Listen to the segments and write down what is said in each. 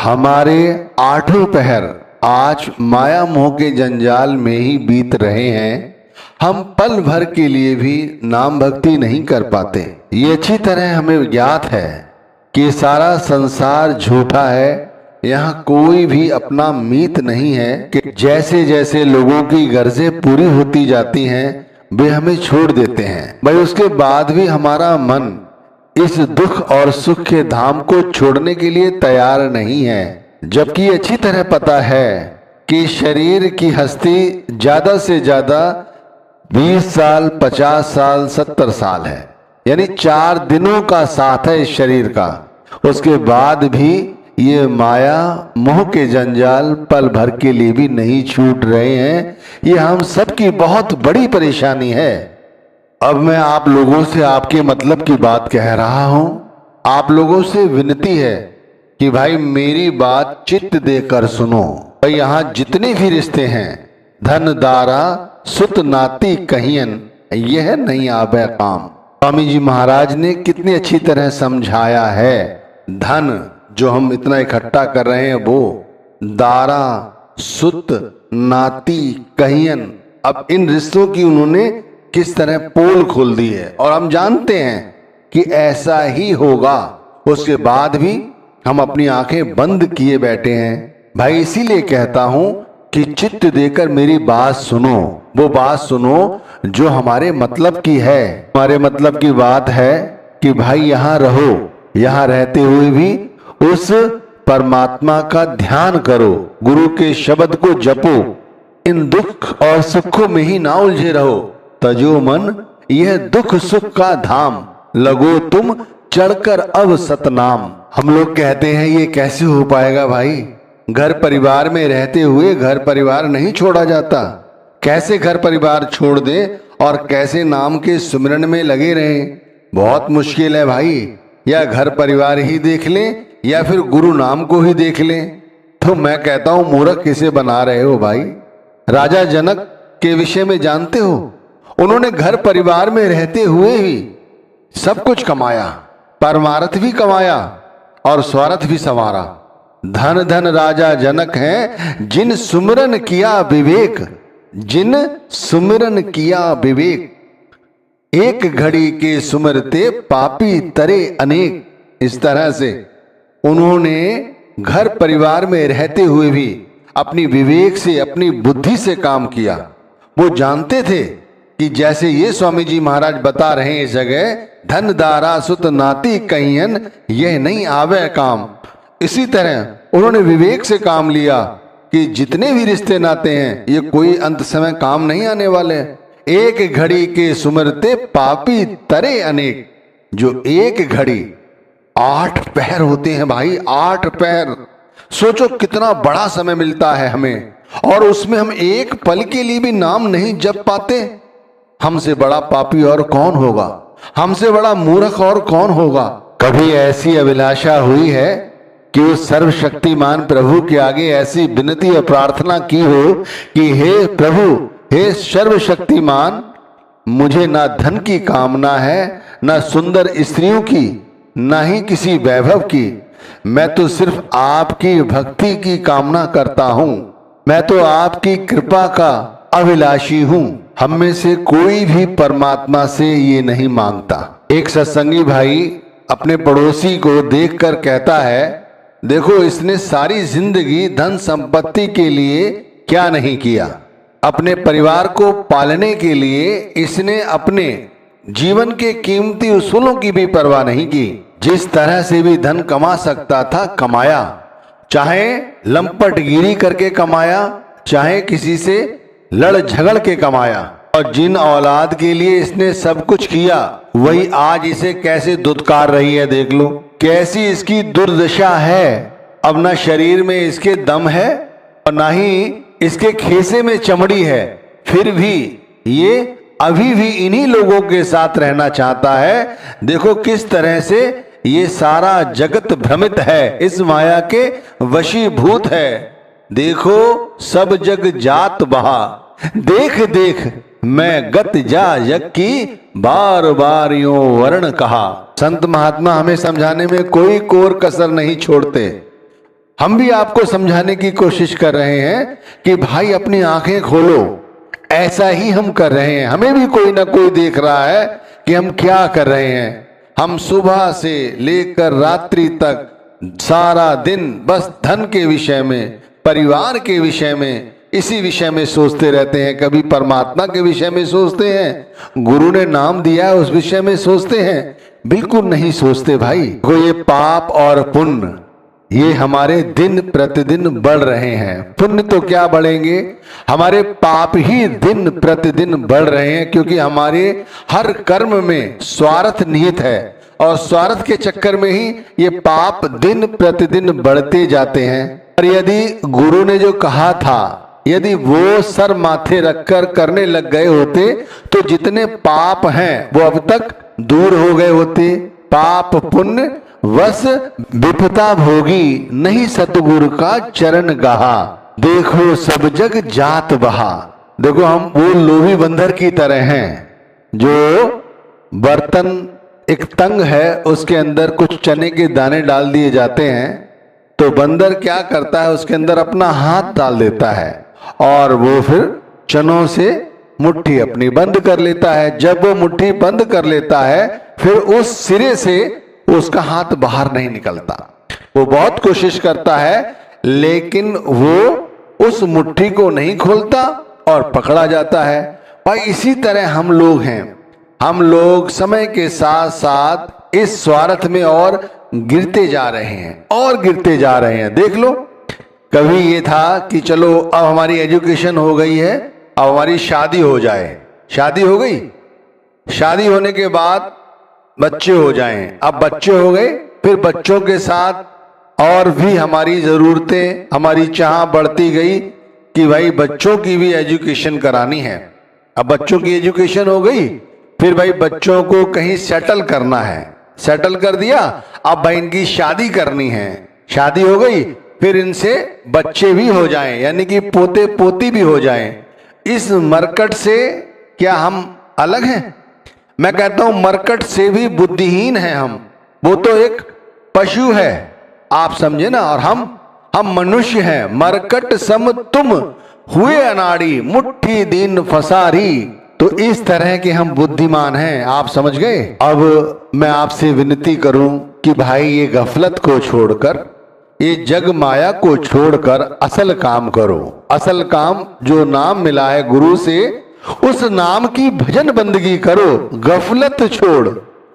हमारे आठों पहर आज माया मोह के जंजाल में ही बीत रहे हैं। हम पल भर के लिए भी नाम भक्ति नहीं कर पाते। ये अच्छी तरह हमें ज्ञात है कि सारा संसार झूठा है। यहाँ कोई भी अपना मीत नहीं है कि जैसे जैसे लोगों की गर्जें पूरी होती जाती हैं वे हमें छोड़ देते हैं। भाई उसके बाद भी हमारा मन इस दुख और सुख के धाम को छोड़ने के लिए तैयार नहीं है, जबकि अच्छी तरह पता है कि शरीर की हस्ती ज्यादा से ज्यादा 20 साल, 50 साल, 70 साल है, यानी 4 दिनों का साथ है इस शरीर का। उसके बाद भी ये माया मोह के जंजाल पल भर के लिए भी नहीं छूट रहे हैं। ये हम सबकी बहुत बड़ी परेशानी है। अब मैं आप लोगों से आपके मतलब की बात कह रहा हूं। आप लोगों से विनती है कि भाई मेरी बात चित्त देकर सुनो। भाई यहाँ जितने भी रिश्ते हैं, धन दारा सुत नाती कहियन, यह नहीं आवे काम। स्वामी जी महाराज ने कितनी अच्छी तरह समझाया है। धन जो हम इतना इकट्ठा कर रहे हैं वो, दारा सुत नाती कहियन, अब इन रिश्तों की उन्होंने किस तरह पोल खोल दी है और हम जानते हैं कि ऐसा ही होगा। उसके बाद भी हम अपनी आंखें बंद किए बैठे हैं। भाई इसीलिए कहता हूं कि चित्त देकर मेरी बात सुनो। वो बात सुनो जो हमारे मतलब की है। हमारे मतलब की बात है कि भाई यहाँ रहो, यहाँ रहते हुए भी उस परमात्मा का ध्यान करो, गुरु के शब्द को जपो, इन दुख और सुखों में ही ना उलझे रहो। तजो मन यह दुख सुख का धाम, लगो तुम चढ़कर अब सतनाम। हम लोग कहते हैं ये कैसे हो पाएगा भाई? घर परिवार में रहते हुए घर परिवार नहीं छोड़ा जाता। कैसे घर परिवार छोड़ दे और कैसे नाम के सुमिरन में लगे रहें? बहुत मुश्किल है भाई। या घर परिवार ही देख लें या फिर गुरु नाम को ही देख लें। तो मैं कहता हूं मूर्ख किसे बना रहे हो भाई? राजा जनक के विषय में जानते हो? उन्होंने घर परिवार में रहते हुए ही सब कुछ कमाया, परमार्थ भी कमाया और स्वार्थ भी संवारा। धन धन राजा जनक हैं जिन सुमिरन किया विवेक, जिन सुमिरन किया विवेक। एक घड़ी के सुमिरते पापी तरे अनेक। इस तरह से उन्होंने घर परिवार में रहते हुए भी अपनी विवेक से, अपनी बुद्धि से काम किया। वो जानते थे कि जैसे ये स्वामी जी महाराज बता रहे हैं इस जगह, धन दारा सुत नाती कहियन, यह नहीं आवे काम। इसी तरह उन्होंने विवेक से काम लिया कि जितने भी रिश्ते नाते हैं ये कोई अंत समय काम नहीं आने वाले। एक घड़ी के सुमिरते पापी तरे अनेक। जो एक घड़ी 8 पहर होते हैं भाई, 8 पहर। सोचो कितना बड़ा समय मिलता है हमें, और उसमें हम एक पल के लिए भी नाम नहीं जप पाते। हमसे बड़ा पापी और कौन होगा? हमसे बड़ा मूर्ख और कौन होगा? कभी ऐसी अभिलाषा हुई है कि उस सर्वशक्तिमान प्रभु के आगे ऐसी विनती और प्रार्थना की हो कि हे प्रभु, हे सर्वशक्तिमान, मुझे ना धन की कामना है, ना सुंदर स्त्रियों की, ना ही किसी वैभव की। मैं तो सिर्फ आपकी भक्ति की कामना करता हूं। मैं तो आपकी कृपा का अभिलाषी हूं। हम में से कोई भी परमात्मा से ये नहीं मांगता। एक सत्संगी भाई अपने पड़ोसी को देखकर कहता है, देखो इसने सारी जिंदगी धन संपत्ति के लिए क्या नहीं किया। अपने परिवार को पालने के लिए इसने अपने जीवन के कीमती उसूलों की भी परवाह नहीं की। जिस तरह से भी धन कमा सकता था कमाया, चाहे लंपटगिरी करके कमाया, चाहे किसी से लड़ झगड़ के कमाया। और जिन औलाद के लिए इसने सब कुछ किया वही आज इसे कैसे दुत्कार रही है। देख लो कैसी इसकी दुर्दशा है। अब ना शरीर में इसके दम है और ना ही इसके खेसे में चमड़ी है, फिर भी ये अभी भी इन्हीं लोगों के साथ रहना चाहता है। देखो किस तरह से ये सारा जगत भ्रमित है, इस माया के वशीभूत है। देखो सब जग जात बहा, देख देख मैं गत जा यक की, बार बार यूं वर्ण कहा। संत महात्मा हमें समझाने में कोई कोर कसर नहीं छोड़ते। हम भी आपको समझाने की कोशिश कर रहे हैं कि भाई अपनी आंखें खोलो। ऐसा ही हम कर रहे हैं, हमें भी कोई ना कोई देख रहा है कि हम क्या कर रहे हैं। हम सुबह से लेकर रात्रि तक सारा दिन बस धन के विषय में, परिवार के विषय में, इसी विषय में सोचते रहते हैं। कभी परमात्मा के विषय में सोचते हैं, गुरु ने नाम दिया है उस विषय में सोचते हैं? बिल्कुल नहीं सोचते भाई। को ये पाप और पुण्य ये हमारे दिन प्रतिदिन बढ़ रहे हैं। पुण्य तो क्या बढ़ेंगे, हमारे पाप ही दिन प्रतिदिन बढ़ रहे हैं, क्योंकि हमारे हर कर्म में स्वार्थ निहित है और स्वार्थ के चक्कर में ही ये पाप दिन प्रतिदिन बढ़ते जाते हैं। और यदि गुरु ने जो कहा था, यदि वो सर माथे रखकर करने लग गए होते तो जितने पाप हैं वो अब तक दूर हो गए होते। पाप पुण्य वस विपता भोगी, नहीं सतगुरु का चरण गहा, देखो सब जग जात बहा। देखो हम वो लोभी बंदर की तरह हैं, जो बर्तन एक तंग है उसके अंदर कुछ चने के दाने डाल दिए जाते हैं, तो बंदर क्या करता है, उसके अंदर अपना हाथ डाल देता है और वो फिर चनों से मुट्ठी अपनी बंद कर लेता है। जब वो मुट्ठी बंद कर लेता है फिर उस सिरे से उसका हाथ बाहर नहीं निकलता। वो बहुत कोशिश करता है लेकिन वो उस मुट्ठी को नहीं खोलता और पकड़ा जाता है। और इसी तरह हम लोग हैं, हम लोग समय के साथ साथ इस स्वार्थ में और गिरते जा रहे हैं और गिरते जा रहे हैं। देख लो, कभी ये था कि चलो अब हमारी एजुकेशन हो गई है, अब हमारी शादी हो जाए। शादी हो गई, शादी होने के बाद बच्चे हो जाएं। अब बच्चे हो गए, फिर बच्चों के साथ और भी हमारी ज़रूरतें, हमारी चाह बढ़ती गई कि भाई बच्चों की भी एजुकेशन करानी है। अब बच्चों की एजुकेशन हो गई, फिर भाई बच्चों को कहीं सेटल करना है, सेटल कर दिया, अब भाई इनकी शादी करनी है। शादी हो गई, फिर इनसे बच्चे भी हो जाएं, यानी कि पोते पोती भी हो जाएं। इस मरकट से क्या हम अलग हैं? मैं कहता हूं मरकट से भी बुद्धिहीन हैं हम। वो तो एक पशु है, आप समझे ना, और हम मनुष्य हैं। मरकट सम तुम हुए अनाड़ी, मुट्ठी दीन फसारी। तो इस तरह के हम बुद्धिमान हैं, आप समझ गए। अब मैं आपसे विनती करूं कि भाई ये गफलत को छोड़कर, ये जग माया को छोड़कर असल काम करो। असल काम जो नाम मिला है गुरु से, उस नाम की भजन बंदगी करो। गफलत छोड़,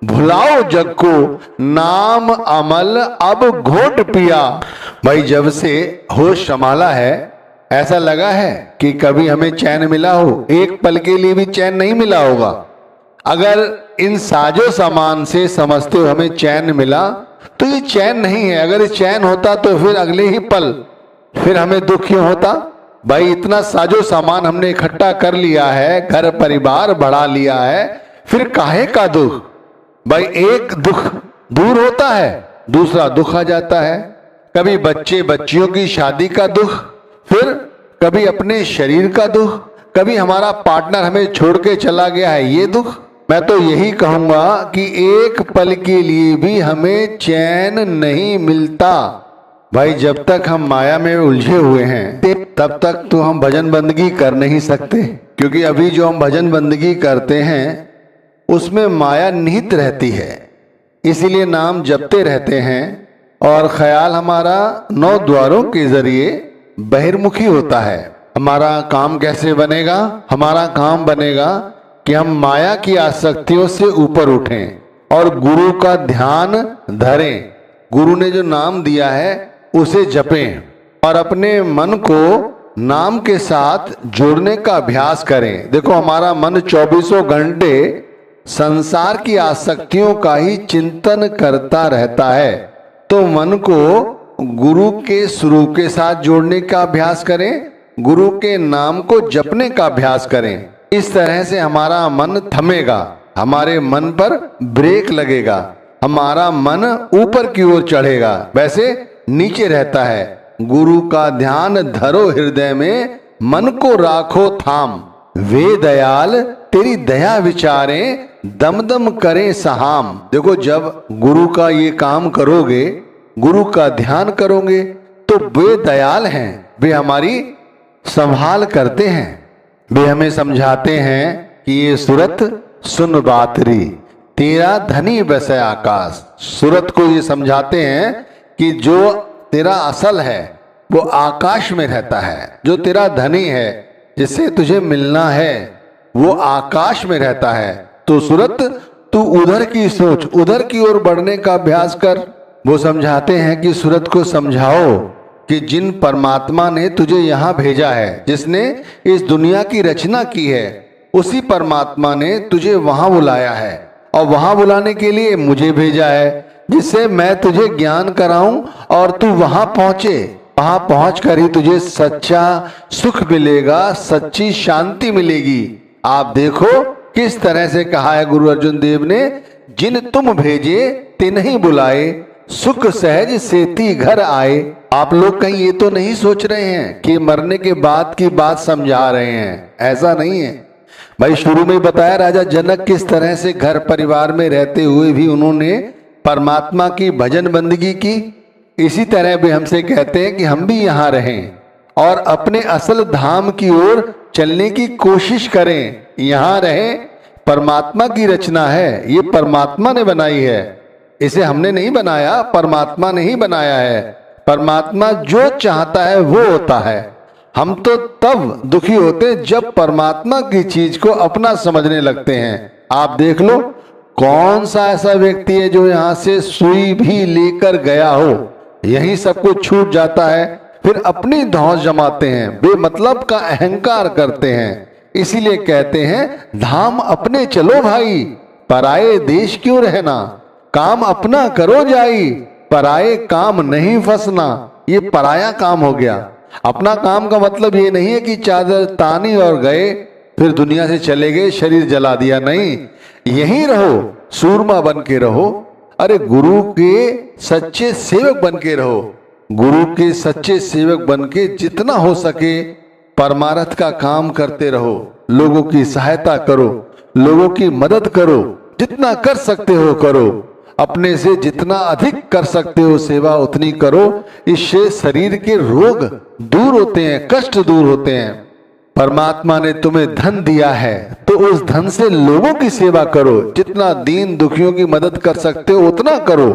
भुलाओ जग को, नाम अमल अब घोट पिया। भाई जब से होश संभाला है, ऐसा लगा है कि कभी हमें चैन मिला हो? एक पल के लिए भी चैन नहीं मिला होगा। अगर इन साजो सामान से समझते हो हमें चैन मिला, तो ये चैन नहीं है। अगर ये चैन होता तो फिर अगले ही पल फिर हमें दुख क्यों होता? भाई इतना साजो सामान हमने इकट्ठा कर लिया है, घर परिवार बढ़ा लिया है, फिर काहे का दुख? भाई एक दुख दूर होता है, दूसरा दुख आ जाता है। कभी बच्चे बच्चियों की शादी का दुख, फिर कभी अपने शरीर का दुख, कभी हमारा पार्टनर हमें छोड़ के चला गया है, ये दुख। मैं तो यही कहूंगा कि एक पल के लिए भी हमें चैन नहीं मिलता। भाई जब तक हम माया में उलझे हुए हैं तब तक तो हम भजन बंदगी कर नहीं सकते, क्योंकि अभी जो हम भजन बंदगी करते हैं उसमें माया निहित रहती है, इसीलिए नाम जपते रहते हैं और ख्याल हमारा 9 द्वारों के जरिए बहिर्मुखी होता है। हमारा काम कैसे बनेगा? हमारा काम बनेगा कि हम माया की आसक्तियों से ऊपर उठें और गुरु का ध्यान धरें। गुरु ने जो नाम दिया है उसे जपें और अपने मन को नाम के साथ जोड़ने का अभ्यास करें। देखो हमारा मन 24 घंटे संसार की आसक्तियों का ही चिंतन करता रहता है, तो मन को गुरु के स्वरूप के साथ जोड़ने का अभ्यास करें, गुरु के नाम को जपने का अभ्यास करें। इस तरह से हमारा मन थमेगा, हमारे मन पर ब्रेक लगेगा, हमारा मन ऊपर की ओर चढ़ेगा, वैसे नीचे रहता है। गुरु का ध्यान धरो हृदय में, मन को राखो थाम, वे दयाल तेरी दया विचारें, दम दम करें सहाम। देखो जब गुरु का ये काम करोगे, गुरु का ध्यान करोगे, तो वे दयाल हैं, वे हमारी संभाल करते हैं। वे हमें समझाते हैं कि ये सूरत सुन बात री, तेरा धनी बसे आकाश। सूरत को ये समझाते हैं कि जो तेरा असल है वो आकाश में रहता है, जो तेरा धनी है जिससे तुझे मिलना है वो आकाश में रहता है। तो सूरत तू उधर की सोच, उधर की ओर बढ़ने का अभ्यास कर। वो समझाते हैं कि सूरत को समझाओ कि जिन परमात्मा ने तुझे यहाँ भेजा है, जिसने इस दुनिया की रचना की है, उसी परमात्मा ने तुझे वहां बुलाया है और वहां बुलाने के लिए मुझे भेजा है, जिससे मैं तुझे ज्ञान कराऊं और तू वहां पहुंचे। वहां पहुंचकर ही तुझे सच्चा सुख मिलेगा, सच्ची शांति मिलेगी। आप देखो किस तरह से कहा है गुरु अर्जुन देव ने, जिन तुम भेजे तिन्हीं बुलाए, सुख सहज सेती घर आए। आप लोग कहीं ये तो नहीं सोच रहे हैं कि मरने के बाद की बात समझा रहे हैं, ऐसा नहीं है भाई। शुरू में बताया राजा जनक किस तरह से घर परिवार में रहते हुए भी उन्होंने परमात्मा की भजन बंदगी की। इसी तरह भी हमसे कहते हैं कि हम भी यहाँ रहें और अपने असल धाम की ओर चलने की कोशिश करें। यहाँ रहें, परमात्मा की रचना है, ये परमात्मा ने बनाई है, इसे हमने नहीं बनाया, परमात्मा ने ही बनाया है। परमात्मा जो चाहता है वो होता है। हम तो तब दुखी होते जब परमात्मा की चीज को अपना समझने लगते हैं। आप देख लो कौन सा ऐसा व्यक्ति है जो यहाँ से सुई भी लेकर गया हो, यही सब कुछ छूट जाता है, फिर अपनी धौंस जमाते हैं, बेमतलब का अहंकार करते हैं। इसीलिए कहते हैं धाम अपने चलो भाई, पराये देश क्यों रहना, काम अपना करो जाई, पराये काम नहीं फंसना। ये पराया काम हो गया। अपना काम का मतलब ये नहीं है कि चादर तानी और गए फिर दुनिया से चले गए, शरीर जला दिया, नहीं, यहीं रहो, सूरमा बन के रहो। अरे गुरु के सच्चे सेवक बन के रहो, गुरु के सच्चे सेवक बन के जितना हो सके परमार्थ का काम करते रहो, लोगों की सहायता करो, लोगों की मदद करो, जितना कर सकते हो करो, अपने से जितना अधिक कर सकते हो सेवा उतनी करो। इससे शरीर के रोग दूर होते हैं, कष्ट दूर होते हैं। परमात्मा ने तुम्हें धन दिया है तो उस धन से लोगों की सेवा करो, जितना दीन दुखियों की मदद कर सकते हो उतना करो।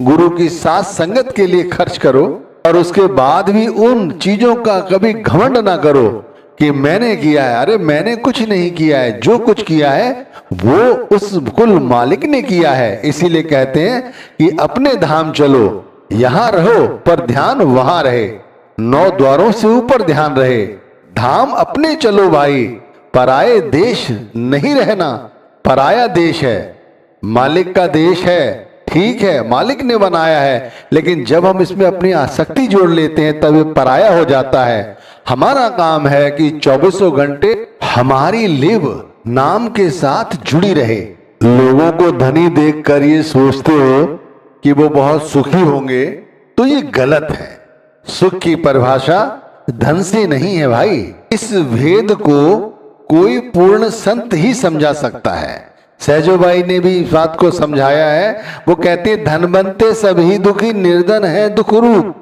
गुरु की साथ संगत के लिए खर्च करो और उसके बाद भी उन चीजों का कभी घमंड ना करो कि मैंने किया है। अरे मैंने कुछ नहीं किया है, जो कुछ किया है वो उस कुल मालिक ने किया है। इसीलिए कहते हैं कि अपने धाम चलो, यहां रहो पर ध्यान वहां रहे, 9 द्वारों से ऊपर ध्यान रहे। धाम अपने चलो भाई, पराये देश नहीं रहना। पराया देश है, मालिक का देश है, ठीक है, मालिक ने बनाया है, लेकिन जब हम इसमें अपनी आसक्ति जोड़ लेते हैं तब ये पराया हो जाता है। हमारा काम है कि 24 घंटे हमारी लिव नाम के साथ जुड़ी रहे। लोगों को धनी देखकर ये सोचते हो कि वो बहुत सुखी होंगे, तो ये गलत है। सुख की परिभाषा धन से नहीं है भाई। इस भेद को कोई पूर्ण संत ही समझा सकता है। सहजोबाई ने भी इस बात को समझाया है। वो कहते हैं धनवंते सभी दुखी, निर्धन है दुख रूप,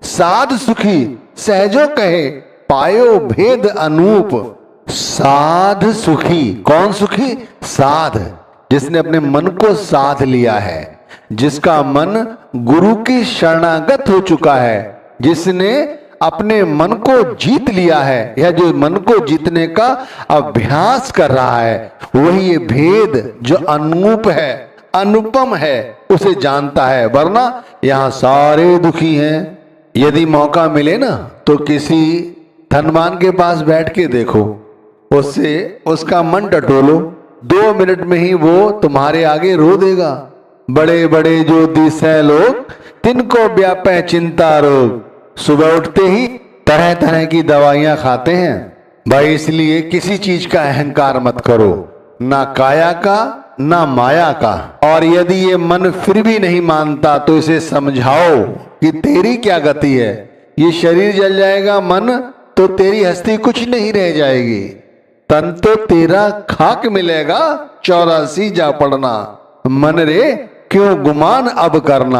साध सुखी सहजो कहे, पायो भेद अनूप। साध सुखी, कौन सुखी? साध, जिसने अपने मन को साध लिया है, जिसका मन गुरु की शरणागत हो चुका है, जिसने अपने मन को जीत लिया है, या जो मन को जीतने का अभ्यास कर रहा है, वही ये भेद जो अनूप है, अनुपम है, उसे जानता है। वरना यहाँ सारे दुखी हैं। यदि मौका मिले ना तो किसी धनवान के पास बैठ के देखो, उससे उसका मन टटोलो, 2 मिनट में ही वो तुम्हारे आगे रो देगा। बड़े बड़े जो दिसे लोग, तिनको व्यापे चिंता रोग। सुबह उठते ही तरह तरह की दवाइयां खाते हैं भाई। इसलिए किसी चीज का अहंकार मत करो, ना काया का ना माया का। और यदि ये मन फिर भी नहीं मानता तो इसे समझाओ कि तेरी क्या गति है। ये शरीर जल जाएगा, मन तो तेरी हस्ती कुछ नहीं रह जाएगी, तन तो तेरा खाक मिलेगा, 84 जा पड़ना। मन रे क्यों गुमान अब करना।